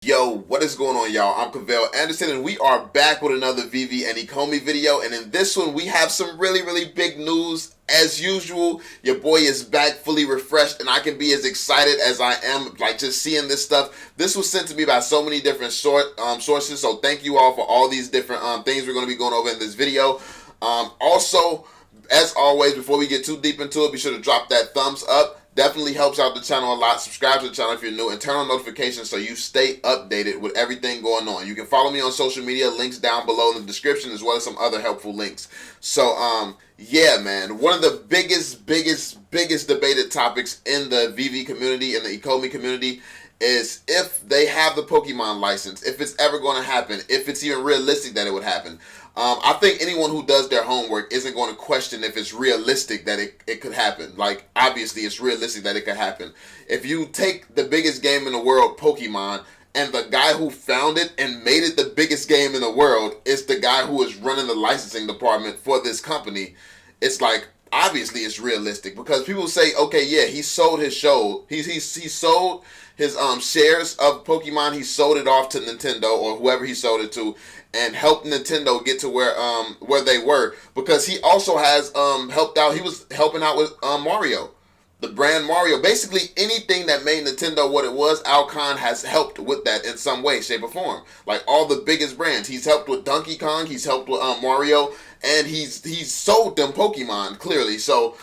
Yo, what is going on, y'all? I'm Cavell Anderson, and we are back with another Veve and Ecomi video. And in this one, we have some really big news. As usual, your boy is back fully refreshed, and I can be as excited as I am, like, just seeing this stuff. This was sent to me by so many different sources, so thank you all for all these different things we're going to be going over in this video. Also, as always, before we get too deep into it, be sure to drop that thumbs up. Definitely helps out the channel a lot. Subscribe to the channel if you're new and turn on notifications so you stay updated with everything going on. You can follow me on social media, links down below in the description, as well as some other helpful links. So, yeah, man, one of the biggest debated topics in the Veve community, in the Ecomi community, is if they have the Pokemon license, if it's ever going to happen, if it's even realistic that it would happen. I think anyone who does their homework isn't going to question if it's realistic that it could happen. Like, obviously, it's realistic that it could happen. If you take the biggest game in the world, Pokemon, and the guy who found it and made it the biggest game in the world is the guy who is running the licensing department for this company, it's like, obviously it's realistic, because people say, okay, yeah, he sold his show. He sold his shares of Pokemon. He sold it off to Nintendo or whoever he sold it to, and helped Nintendo get to where they were, because he also has helped out. He was helping out with Mario, the brand Mario. Basically anything that made Nintendo what it was, Alcon has helped with that in some way, shape, or form. Like all the biggest brands, he's helped with Donkey Kong, he's helped with Mario, and he's sold them Pokemon clearly. So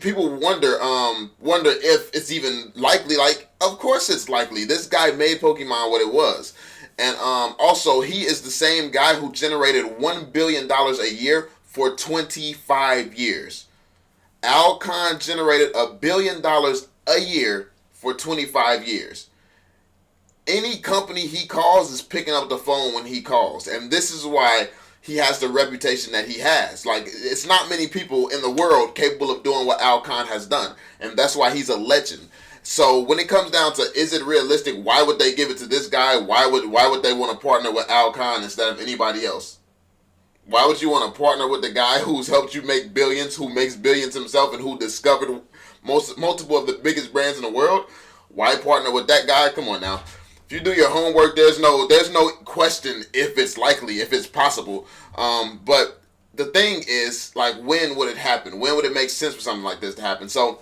people wonder if it's even likely. Like, of course it's likely. This guy made Pokemon what it was. And also, he is the same guy who generated $1 billion a year for 25 years. Alcon generated $1 billion a year for 25 years. Any company he calls is picking up the phone when he calls. And this is why he has the reputation that he has. Like, it's not many people in the world capable of doing what Alcon has done. And that's why he's a legend. So when it comes down to, is it realistic? Why would they give it to this guy? Why would they want to partner with Alcon instead of anybody else? Why would you want to partner with the guy who's helped you make billions, who makes billions himself, and who discovered multiple of the biggest brands in the world? Why partner with that guy? Come on now. If you do your homework, there's no question if it's likely, if it's possible. But the thing is, like, when would it happen? When would it make sense for something like this to happen? So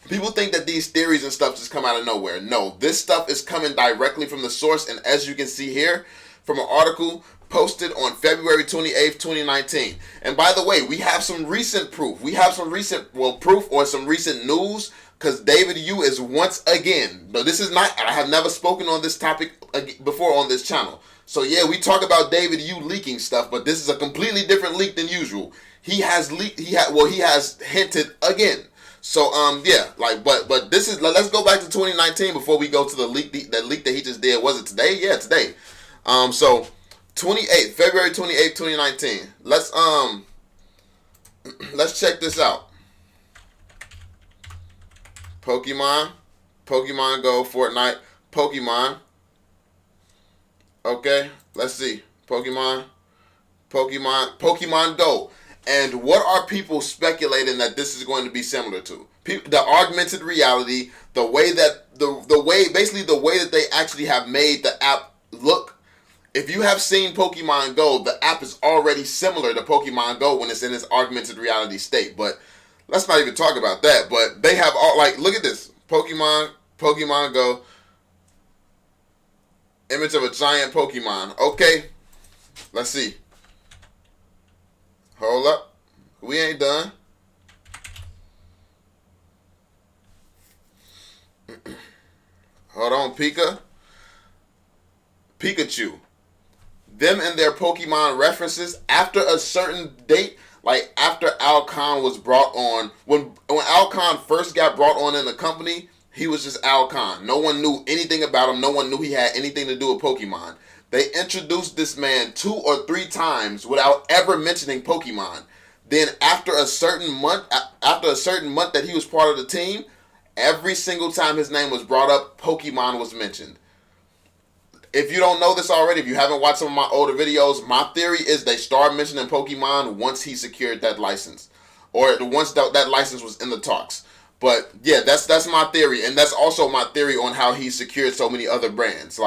people think that these theories and stuff just come out of nowhere. No, this stuff is coming directly from the source, and as you can see here, from an article posted on February 28th, 2019. And by the way, we have some recent proof. We have some recent, proof or some recent news, because David Yu is once again, but this is not, I have never spoken on this topic before on this channel. So yeah, we talk about David Yu leaking stuff, but this is a completely different leak than usual. He has leaked, he has hinted again. So yeah, like, but this is, let's go back to 2019 before we go to the leak that he just did. Was it today? Yeah, today. So February 28th, 2019. Let's check this out. Pokemon Go, Fortnite, Pokemon. Okay, let's see. Pokemon Go. And what are people speculating that this is going to be similar to? The augmented reality, the way that basically the way that they actually have made the app look. If you have seen Pokemon Go, the app is already similar to Pokemon Go when it's in its augmented reality state. But let's not even talk about that. But they have all, like, look at this. Pokemon Go. Image of a giant Pokemon. Okay. Let's see. Hold up. We ain't done. Hold on, Pikachu. Them and their Pokemon references after a certain date, like after Alcon was brought on, when Alcon first got brought on in the company, he was just Alcon. No one knew anything about him. No one knew he had anything to do with Pokemon. They introduced this man 2 or 3 times without ever mentioning Pokemon. Then after a certain month that he was part of the team, every single time his name was brought up, Pokemon was mentioned. If you don't know this already, if you haven't watched some of my older videos, my theory is they started mentioning Pokemon once he secured that license. Or once that license was in the talks. But yeah, that's my theory, and that's also my theory on how he secured so many other brands.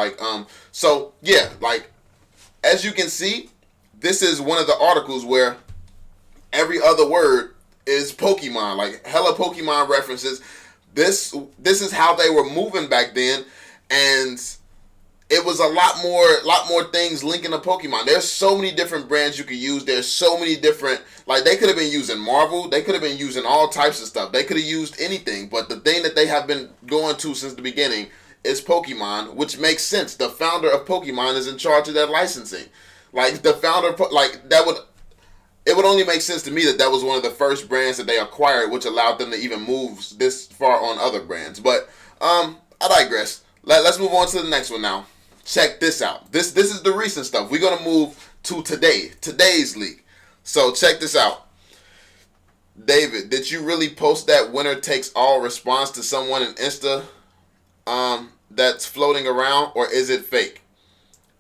So yeah, as you can see, this is one of the articles where every other word is Pokemon, like hella Pokemon references. This is how they were moving back then, and it was a lot more things linking to Pokemon. There's so many different brands you could use. There's so many different, they could have been using Marvel. They could have been using all types of stuff. They could have used anything. But the thing that they have been going to since the beginning is Pokemon, which makes sense. The founder of Pokemon is in charge of that licensing. The founder, it would only make sense to me that was one of the first brands that they acquired, which allowed them to even move this far on other brands. But I digress. Let's move on to the next one now. Check this out. This is the recent stuff. We're going to move to today's leak. So check this out. David, did you really post that winner takes all response to someone in Insta that's floating around, or is it fake?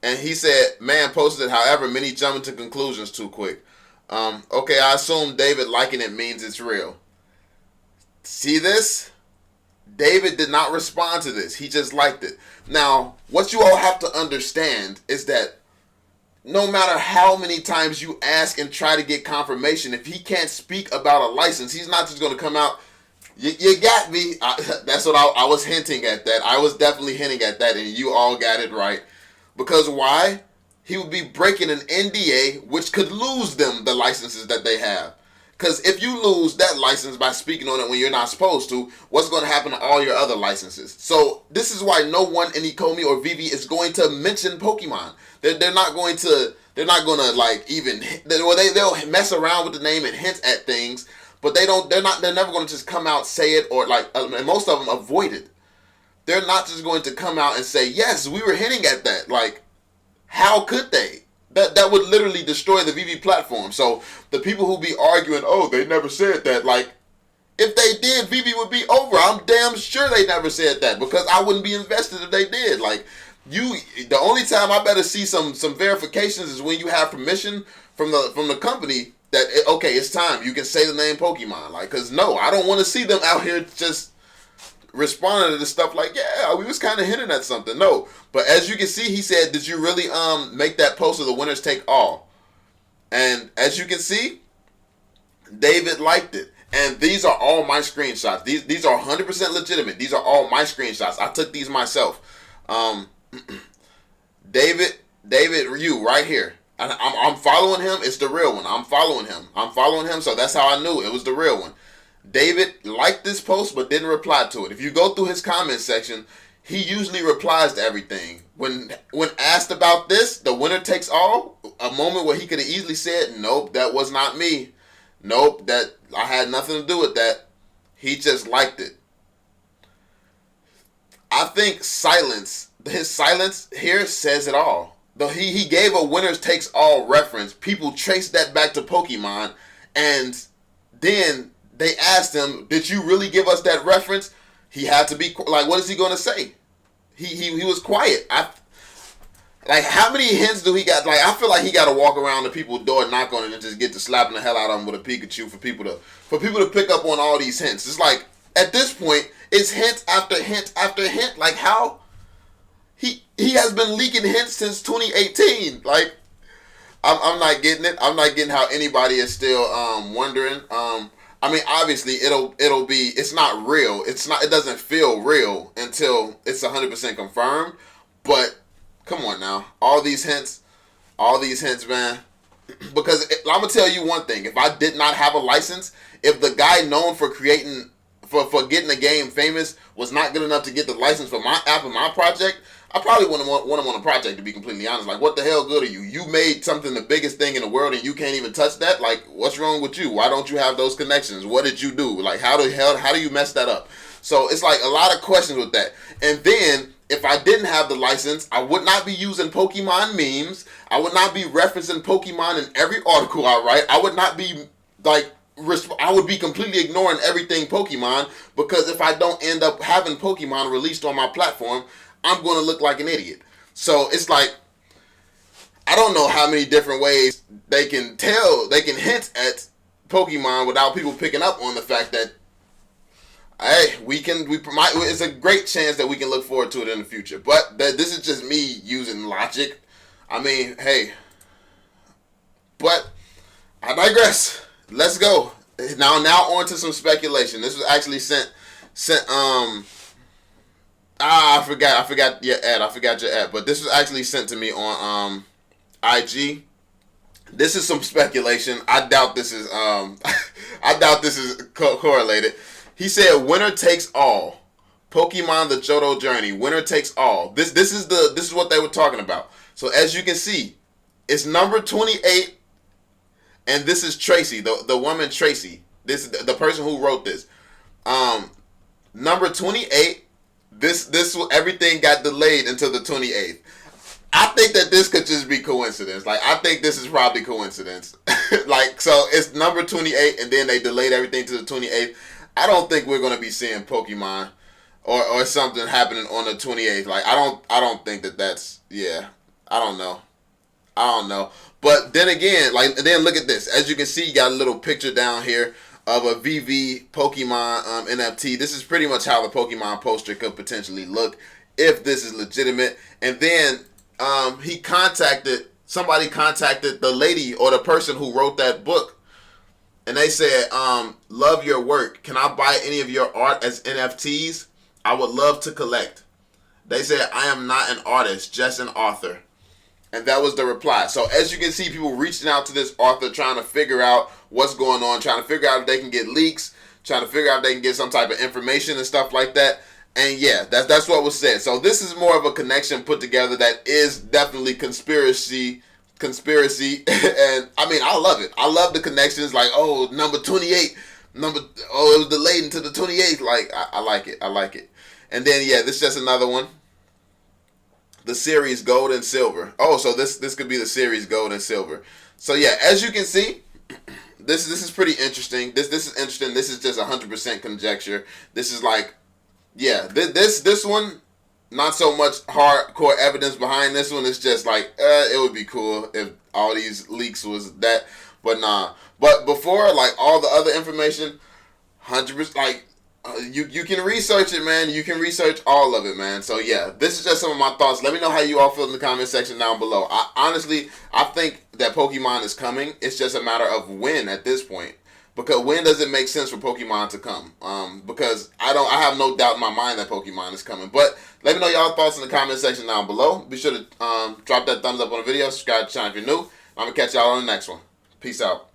And he said, man posted it, however, many jumping to conclusions too quick. Okay, I assume David liking it means it's real. See this? David did not respond to this. He just liked it. Now, what you all have to understand is that no matter how many times you ask and try to get confirmation, if he can't speak about a license, he's not just going to come out, you got me. That's what I was hinting at that. I was definitely hinting at that, and you all got it right. Because why? He would be breaking an NDA, which could lose them the licenses that they have. Because if you lose that license by speaking on it when you're not supposed to, what's going to happen to all your other licenses? So this is why no one in Ecomi or Veve is going to mention Pokemon. They're not going to they'll mess around with the name and hint at things, but they're never going to just come out, say it, or and most of them avoid it. They're not just going to come out and say, yes, we were hinting at that. How could they? That would literally destroy the Veve platform. So the people who be arguing, oh, they never said that, if they did, Veve would be over. I'm damn sure they never said that, because I wouldn't be invested if they did. The only time I better see some verifications is when you have permission from the company that okay, it's time. You can say the name Pokemon. Cause no, I don't want to see them out here just responding to this stuff yeah, we was kind of hinting at something. No, but as you can see, he said, did you really make that post of the winners take all? And as you can see, David liked it. And these are all my screenshots. These are 100% legitimate. These are all my screenshots. I took these myself. David, you right here. I'm following him. It's the real one. I'm following him. So that's how I knew it was the real one. David liked this post but didn't reply to it. If you go through his comment section, he usually replies to everything. When asked about this, the winner takes all, a moment where he could have easily said, nope, that was not me. Nope, that I had nothing to do with that. He just liked it. I think his silence here says it all. Though he gave a winners takes all reference, people traced that back to Pokemon, and then they asked him, did you really give us that reference? He had to be what is he going to say? He was quiet. How many hints do he got? I feel like he got to walk around the people's door, knock on it, and just get to slapping the hell out of them with a Pikachu for people to pick up on all these hints. It's at this point, it's hint after hint after hint. How he has been leaking hints since 2018. I'm not getting it. I'm not getting how anybody is still wondering. Obviously it's not real. It doesn't feel real until it's 100% confirmed. But come on now, all these hints, man. Because I'm gonna tell you one thing: if I did not have a license, if the guy known for creating, for getting the game famous was not good enough to get the license for my app and my project, I probably wouldn't want him on a project, to be completely honest. What the hell good are you? You made something the biggest thing in the world and you can't even touch that? What's wrong with you? Why don't you have those connections? What did you do? How do you mess that up? So it's a lot of questions with that. And then, if I didn't have the license, I would not be using Pokemon memes. I would not be referencing Pokemon in every article I write. I would not be, I would be completely ignoring everything Pokemon, because if I don't end up having Pokemon released on my platform, I'm going to look like an idiot. So it's I don't know how many different ways they can hint at Pokemon without people picking up on the fact that Hey, it's a great chance that we can look forward to it in the future. But this is just me using logic. I mean, hey, but I digress. Let's go. Now on to some speculation. This was actually sent I forgot your ad. I forgot your ad. But this was actually sent to me on IG. This is some speculation. I doubt this is I doubt this is correlated. He said winner takes all. Pokemon the Johto journey. Winner takes all. This is what they were talking about. So as you can see, it's number 28, and this is Tracy, the woman Tracy. This is the person who wrote this. Number 28. This everything got delayed until the 28th. I think that this could just be coincidence. Like, I think this is probably coincidence. Like, so it's number 28, and then they delayed everything to the 28th. I don't think we're gonna be seeing Pokemon or something happening on the 28th. Like, I don't think that's, yeah. I don't know. But then again, like, then look at this. As you can see, you got a little picture down here of a Veve Pokemon NFT. This is pretty much how the Pokemon poster could potentially look if this is legitimate. And then somebody contacted the lady or the person who wrote that book, and they said, love your work. Can I buy any of your art as NFTs? I would love to collect. They said, I am not an artist, just an author. And that was the reply. So as you can see, people reaching out to this author, trying to figure out what's going on, trying to figure out if they can get leaks, trying to figure out if they can get some type of information and stuff like that. And yeah, that's what was said. So this is more of a connection put together that is definitely conspiracy. And I mean, I love it. I love the connections. Like, oh, number 28, it was delayed into the 28th. Like, I like it. And then yeah, this is just another one. The series Gold and Silver. Oh, so this could be the series Gold and Silver. So yeah, as you can see, this is pretty interesting. This is interesting. This is just 100% conjecture. This is like, yeah, this one, not so much hardcore evidence behind this one. It's just like, it would be cool if all these leaks was that, but nah. But before, like, all the other information, 100%, like, you can research it, man. You can research all of it, man. So yeah, this is just some of my thoughts. Let me know how you all feel in the comment section down below. I think that Pokemon is coming. It's just a matter of when at this point. Because when does it make sense for Pokemon to come? Because I have no doubt in my mind that Pokemon is coming. But let me know y'all thoughts in the comment section down below. Be sure to drop that thumbs up on the video. Subscribe to the channel if you're new. I'm going to catch y'all on the next one. Peace out.